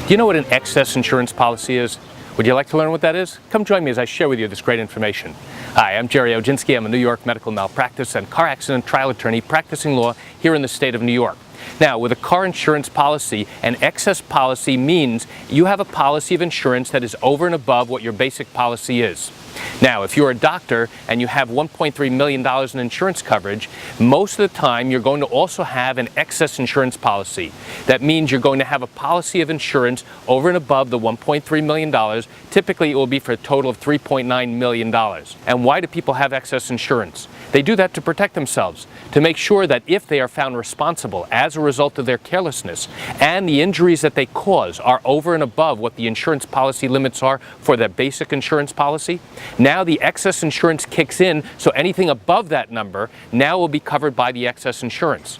Do you know what an excess insurance policy is? Would you like to learn what that is? Come join me as I share with you this great information. Hi, I'm Gerry Oginski. I'm a New York medical malpractice and car accident trial attorney practicing law here in the state of New York. Now, with a car insurance policy, an excess policy means you have a policy of insurance that is over and above what your basic policy is. Now, if you're a doctor and you have $1.3 million in insurance coverage, most of the time you're going to also have an excess insurance policy. That means you're going to have a policy of insurance over and above the $1.3 million. Typically, it will be for a total of $3.9 million. And why do people have excess insurance? They do that to protect themselves, to make sure that if they are found responsible as a result of their carelessness and the injuries that they cause are over and above what the insurance policy limits are for their basic insurance policy, now the excess insurance kicks in, so anything above that number now will be covered by the excess insurance.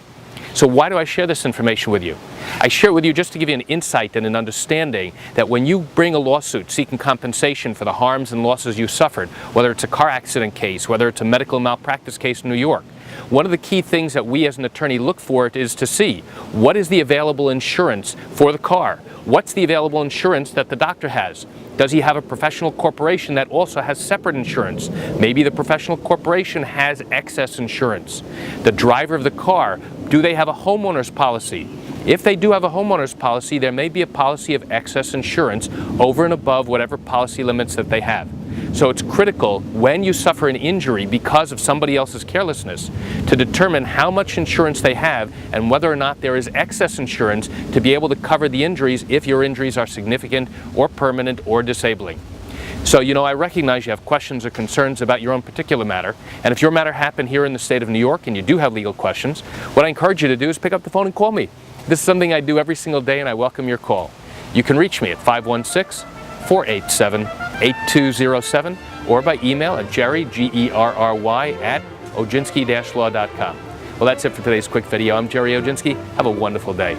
So why do I share this information with you? I share it with you just to give you an insight and an understanding that when you bring a lawsuit seeking compensation for the harms and losses you suffered, whether it's a car accident case, whether it's a medical malpractice case in New York, one of the key things that we as an attorney look for is to see what is the available insurance for the car? What's the available insurance that the doctor has? Does he have a professional corporation that also has separate insurance? Maybe the professional corporation has excess insurance. The driver of the car, do they have a homeowner's policy? If they do have a homeowner's policy, there may be a policy of excess insurance over and above whatever policy limits that they have. So it's critical when you suffer an injury because of somebody else's carelessness to determine how much insurance they have and whether or not there is excess insurance to be able to cover the injuries if your injuries are significant or permanent or disabling. So, I recognize you have questions or concerns about your own particular matter, and if your matter happened here in the state of New York and you do have legal questions, what I encourage you to do is pick up the phone and call me. This is something I do every single day, and I welcome your call. You can reach me at 516-487-8207 or by email at Gerry, Gerry, at oginski-law.com. Well, that's it for today's quick video. I'm Gerry Oginski. Have a wonderful day.